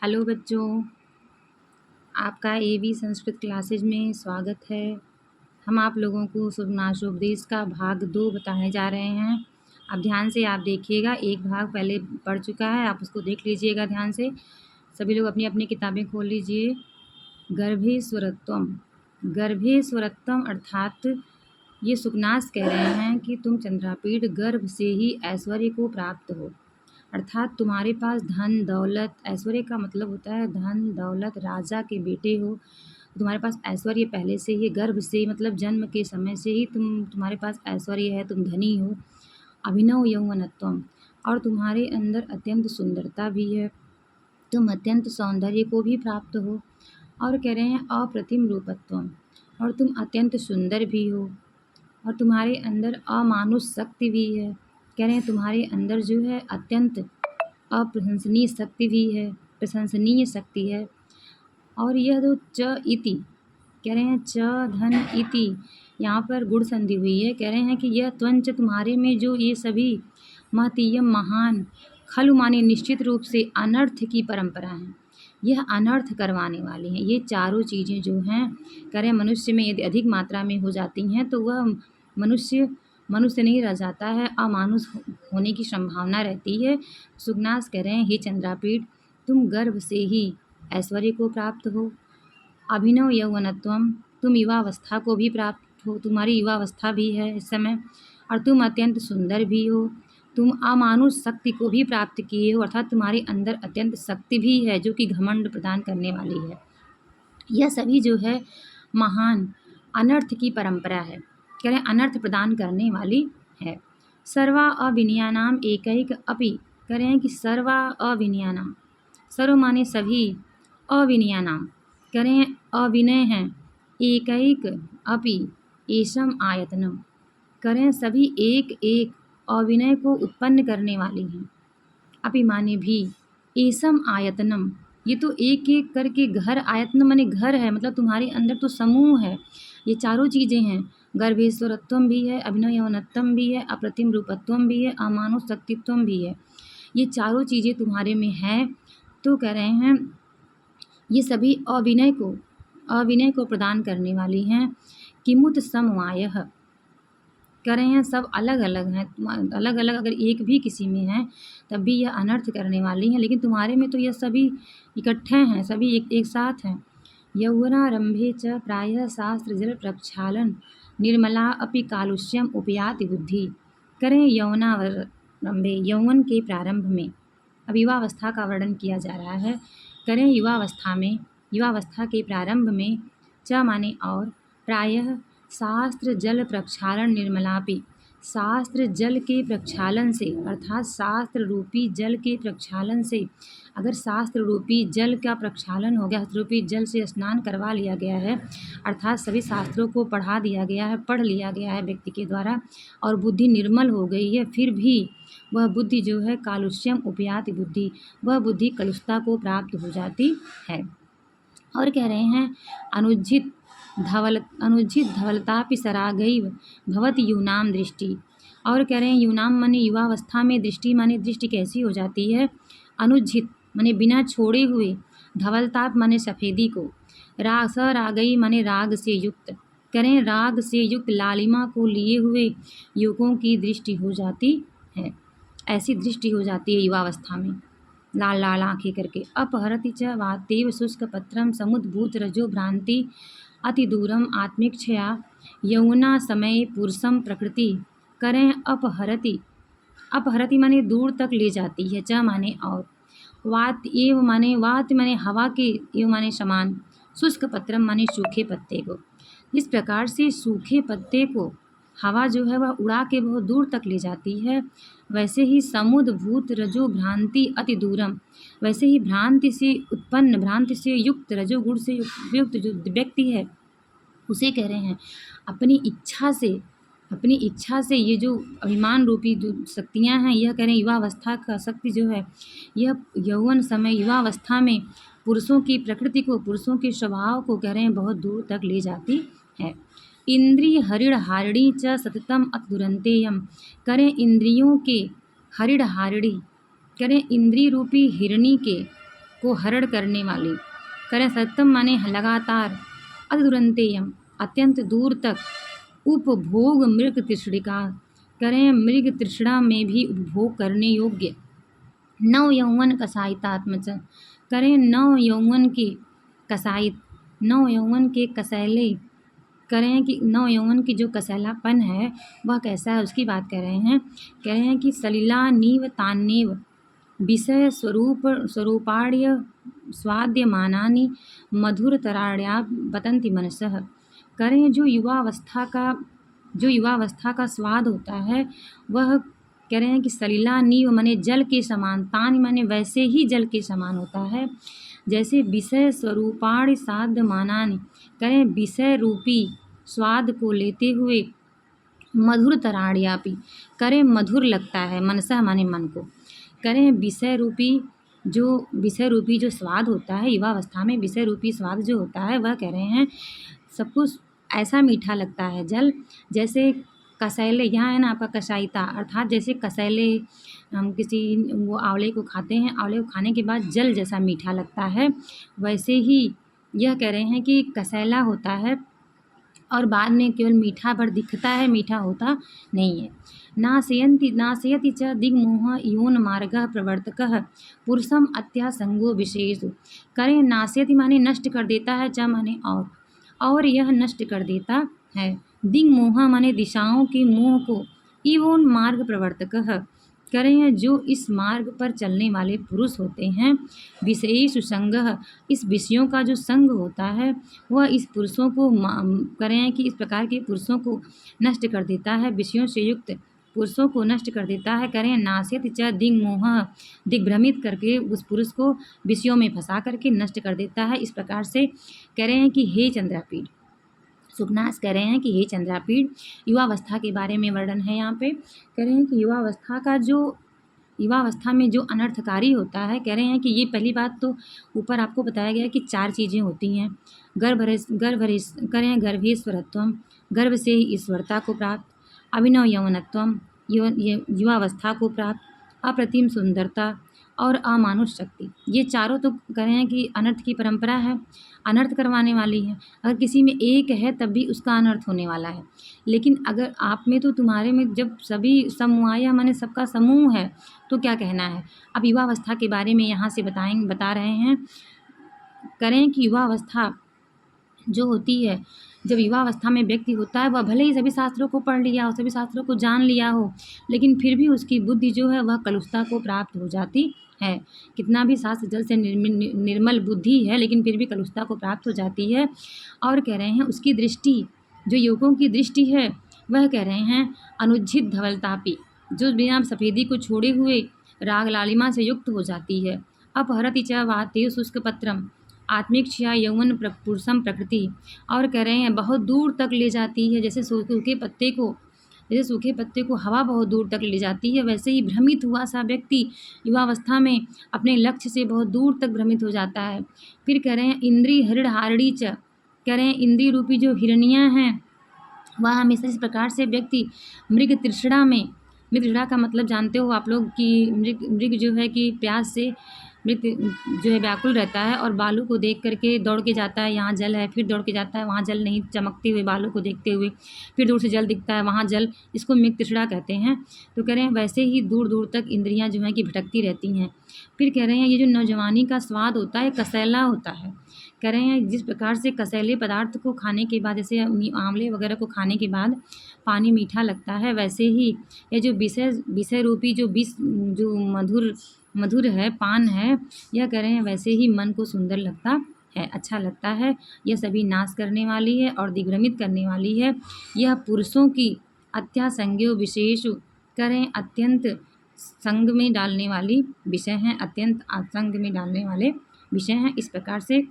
Hello बच्चों, आपका एवी Sanskrit classes में स्वागत है। हम आप लोगों को शुभनाशोपदेश का भाग 2 बताने जा रहे हैं। अब ध्यान से आप देखिएगा, एक भाग पहले पढ़ चुका है, आप उसको देख लीजिएगा ध्यान से। सभी लोग अपनी अपनी किताबें खोल लीजिए। गर्भे स्वरत्वम, गर्भे स्वरत्वम अर्थात ये सुकनास कह रहे हैं कि तुम चंद्रापीठ गर्भ से ही ऐश्वर्य को प्राप्त हो, अर्थात तुम्हारे पास धन दौलत, ऐश्वर्य का मतलब होता है धन दौलत, राजा के बेटे हो, तुम्हारे पास ऐश्वर्य पहले से ही, गर्भ से मतलब जन्म के समय से ही तुम्हारे पास ऐश्वर्य है, तुम धनी हो। अभिनव यौवनत्वम, और तुम्हारे अंदर अत्यंत सुंदरता भी है, तुम अत्यंत सौंदर्य को भी प्राप्त हो। और कह रहे हैं अप्रतिम रूपत्वम, और तुम अत्यंत सुंदर भी हो, और तुम्हारे अंदर अमानुष शक्ति भी है। कह रहे हैं तुम्हारे अंदर जो है अत्यंत अप्रशंसनीय शक्ति भी है, प्रशंसनीय शक्ति है। और यह जो च इति, कह रहे हैं च धन इति, यहाँ पर गुण संधि हुई है। कह रहे हैं कि यह त्वंच, तुम्हारे में जो ये सभी महतीयम महान, खलु माने निश्चित रूप से अनर्थ की परंपरा है, यह अनर्थ करवाने वाली हैं। ये चारों चीज़ें जो हैं, कह रहे हैं मनुष्य में यदि अधिक मात्रा में हो जाती हैं तो वह मनुष्य नहीं रह जाता है, अमानुष होने की संभावना रहती है। सुगनास कह रहे हैं हे चंद्रापीठ, तुम गर्भ से ही ऐश्वर्य को प्राप्त हो। अभिनव यौवनत्वम, तुम युवावस्था को भी प्राप्त हो, तुम्हारी युवावस्था भी है इस समय, और तुम अत्यंत सुंदर भी हो। तुम अमानुष शक्ति को भी प्राप्त किए हो, अर्थात तुम्हारे अंदर अत्यंत शक्ति भी है जो कि घमंड प्रदान करने वाली है। यह सभी जो है महान अनर्थ की परंपरा है, कह रहे हैं अनर्थ प्रदान करने वाली है। सर्वा अविनयानाम एकैक अपि, कह रहे हैं कि सर्वा अविनयानाम, सर्व माने सभी, अविनयानाम कह रहे हैं अविनय हैं, एकैक अपि एषम आयतनम, कह रहे हैं सभी एक एक अविनय को उत्पन्न करने वाली हैं। अपि माने भी, एसम आयतनम, ये तो एक एक करके घर, आयतन माने घर है, मतलब तुम्हारे अंदर तो समूह है। ये चारों चीज़ें हैं, गर्भेश्वरत्वम भी है, अभिनव यौवनत्वम भी है, अप्रतिम रूपत्वम भी है, अमानुष शक्तित्वम भी है। ये चारों चीज़ें तुम्हारे में हैं। तो कह रहे हैं ये सभी अविनय को प्रदान करने वाली हैं। किमुत समवायः, कह रहे हैं सब अलग अलग हैं, अलग अलग अगर एक भी किसी में है तब भी यह अनर्थ करने वाली हैं, लेकिन तुम्हारे में तो यह सभी इकट्ठे हैं, सभी एक साथ हैं। यौवनारंभे च प्रायः शास्त्र जल प्रक्षालन निर्मला अपि कालुष्यम उपयाति बुद्धि, करें यौवनारंभे, यौवन के प्रारंभ में, अब युवावस्था का वर्णन किया जा रहा है। करें युवावस्था में, युवावस्था के प्रारंभ में, च माने और, प्रायः शास्त्र जल प्रक्षालन निर्मलापि, शास्त्र जल के प्रक्षालन से, अर्थात शास्त्र रूपी जल के प्रक्षालन से, अगर शास्त्र रूपी जल का प्रक्षालन हो गया, शास्त्र रूपी जल से स्नान करवा लिया गया है, अर्थात सभी शास्त्रों को पढ़ा दिया गया है, पढ़ लिया गया है व्यक्ति के द्वारा, और बुद्धि निर्मल हो गई है, फिर भी वह बुद्धि जो है कालुष्यम उपयाति बुद्धि, वह बुद्धि कलुषता को प्राप्त हो जाती है। और कह रहे हैं अनुज्झित धवलतापि सरागैव भवति यूनाम दृष्टि, और कह रहे हैं यूनाम माने युवावस्था में, दृष्टि माने दृष्टि कैसी हो जाती है, अनुज्झित माने बिना छोड़े हुए, धवलताप माने सफ़ेदी को, सरागई माने राग से युक्त, करें राग से युक्त लालिमा को लिए हुए युवकों की दृष्टि हो जाती है, ऐसी दृष्टि हो जाती है युवावस्था में, लाल लाल आँखें करके। अपहरति च वातेव शुष्क पत्रम समुद्भूत रजो भ्रांति अति दूरम आत्मिक्षया यौवना समय पुरुषम प्रकृति, करें अपहरति, अपहरति माने दूर तक ले जाती है, च माने और, वात एव माने हवा के, एव माने समान, शुष्क पत्रम माने सूखे पत्ते को। जिस प्रकार से सूखे पत्ते को हवा जो है वह उड़ा के बहुत दूर तक ले जाती है, वैसे ही समुद्भूत रजो भ्रांति अति दूरम, वैसे ही भ्रांति से उत्पन्न, भ्रांति से युक्त, रजोगुण से युक्त जो व्यक्ति है उसे कह रहे हैं अपनी इच्छा से ये जो अभिमान रूपी जो शक्तियाँ हैं, यह कह रहे हैं युवावस्था का शक्ति जो है, यह यौवन समय युवावस्था में पुरुषों की प्रकृति को, पुरुषों के स्वभाव को कह रहे हैं बहुत दूर तक ले जाती है। इंद्रिय हरिण हारिणी च सततम अतुरंतेयम, करें इंद्रियों के हरिण हारिणी, करें इंद्रिय रूपी हिरणी के को हरण करने वाली। करें सत्यम माने लगातार, अतिदुरंतेयम अत्यंत दूर तक, उपभोग मृग तृष्णिका करें मृग तृष्णा में भी उपभोग करने योग्य, नव यौवन कसायितात्मच करें नव यौवन के कसायित, नव यौवन के कसैले करें कि नव यौवन की जो कसैलापन है वह कैसा है उसकी बात कर रहे हैं। कह रहे हैं कि सलिला नीव तान्नेव विषय स्वरूपाण्य स्वाद्यमानानि मधुरतराण्या बतंति मनसः। करें जो युवावस्था का स्वाद होता है वह कह रहे हैं कि सलिला नीव माने जल के समान, तान माने वैसे ही जल के समान होता है, जैसे विषय स्वरूपाण्य साध्यमानानि करें विषय रूपी स्वाद को लेते हुए, मधुर तराड़ियापि करें मधुर लगता है, मनसा माने मन को, करें विषय रूपी जो स्वाद होता है युवावस्था में, विषय रूपी स्वाद जो होता है वह कह रहे हैं सब कुछ ऐसा मीठा लगता है जल, जैसे कसैले, यहाँ है ना आपका कसायिता, अर्थात जैसे कसैले हम किसी वो आंवले को खाते हैं, आंवले को खाने के बाद जल जैसा मीठा लगता है, वैसे ही यह कह रहे हैं कि कसैला होता है और बाद में केवल मीठा भर दिखता है, मीठा होता नहीं है। नाशयति च दिग्मोह योन मार्गः प्रवर्तकः पुरुषम अत्यासंगो विशेषु। करें नाशयति माने नष्ट कर देता है, च माने और यह नष्ट कर देता है, दिग्मोह माने दिशाओं के मोह को, इवोन मार्ग प्रवर्तकः करें जो इस मार्ग पर चलने वाले पुरुष होते हैं, विषयेषु संगः इस विषयों का जो संग होता है वह इस पुरुषों को करें कि इस प्रकार के पुरुषों को नष्ट कर देता है, विषयों से युक्त पुरुषों को नष्ट कर देता है। करें नासित च दिग्मोह दिग्भ्रमित करके उस पुरुष को विषयों में फंसा करके नष्ट कर देता है। इस प्रकार से कह रहे हैं कि हे चंद्रापीठ, सुखनास कह रहे हैं कि हे चंद्रापीठ, युवावस्था के बारे में वर्णन है यहाँ पे। कह रहे हैं कि युवावस्था में जो अनर्थकारी होता है, कह रहे हैं कि ये पहली बात तो ऊपर आपको बताया गया कि 4 चीज़ें होती हैं, गर्भेश्वरत्वम गर्भ से ही ईश्वरता को प्राप्त, अभिनव यौवनत्वम युवावस्था को प्राप्त, अप्रतिम सुंदरता और अमानुष शक्ति। ये चारों तो कह रहे हैं कि अनर्थ की परंपरा है, अनर्थ करवाने वाली है। अगर किसी में एक है तब भी उसका अनर्थ होने वाला है, लेकिन अगर आप में तो तुम्हारे में जब सभी समूह माने सबका समूह है तो क्या कहना है। अब युवावस्था के बारे में यहाँ से बता रहे हैं। करें कि युवावस्था जो होती है, जब युवावस्था में व्यक्ति होता है वह भले ही सभी शास्त्रों को पढ़ लिया हो, सभी शास्त्रों को जान लिया हो, लेकिन फिर भी उसकी बुद्धि जो है वह कलुषता को प्राप्त हो जाती है। कितना भी शास्त्र जल से निर्मल बुद्धि है लेकिन फिर भी कलुषता को प्राप्त हो जाती है। और कह रहे हैं उसकी दृष्टि, जो युवकों की दृष्टि है वह कह रहे हैं अनुज्झित धवलतापी, जो बिना सफ़ेदी को छोड़े हुए राग लालिमा से युक्त हो जाती है। अपहरति च वातेव शुष्क पत्रम आत्मिक्षा यौवन पुरुषम प्रकृति। और कह रहे हैं बहुत दूर तक ले जाती है, जैसे सूखे पत्ते को हवा बहुत दूर तक ले जाती है, वैसे ही भ्रमित हुआ सा व्यक्ति युवावस्था में अपने लक्ष्य से बहुत दूर तक भ्रमित हो जाता है। फिर कह रहे हैं इंद्रिय हृदहारणी च, कह रहे हैं इंद्रिय रूपी जो हिरनियाँ हैं वह हमेशा इस प्रकार से व्यक्ति मृग तृष्णा का मतलब जानते हो आप लोग कि मृग जो है कि प्यास से मृग जो है व्याकुल रहता है और बालू को देख करके दौड़ के जाता है, यहाँ जल है, फिर दौड़ के जाता है, वहाँ जल नहीं, चमकते हुए बालू को देखते हुए, फिर दूर से जल दिखता है, वहाँ जल, इसको मृग तृष्णा कहते हैं। तो कह रहे हैं वैसे ही दूर दूर तक इंद्रियाँ जो हैं कि भटकती रहती हैं। फिर कह रहे हैं ये जो नौजवानी का स्वाद होता है कसैला होता है। कह रहे हैं जिस प्रकार से कसैले पदार्थ को खाने के बाद, जैसे आंवले वगैरह को खाने के बाद पानी मीठा लगता है, वैसे ही ये जो विषय रूपी जो मधुर है, पान है, यह कह रहे हैं वैसे ही मन को सुंदर लगता है, अच्छा लगता है। यह सभी नाश करने वाली है और दिग्भ्रमित करने वाली है। यह पुरुषों की अत्यासंज्ञो विशेषु करें अत्यंत संग में डालने वाली विषय हैं, अत्यंत आसंग में डालने वाले विषय हैं। इस प्रकार से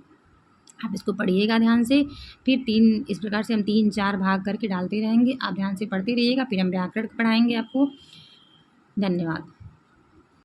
आप इसको पढ़िएगा ध्यान से। फिर इस प्रकार से हम 3-4 भाग करके डालते रहेंगे, आप ध्यान से पढ़ते रहिएगा। फिर हम व्याकरण पढ़ाएंगे आपको। धन्यवाद।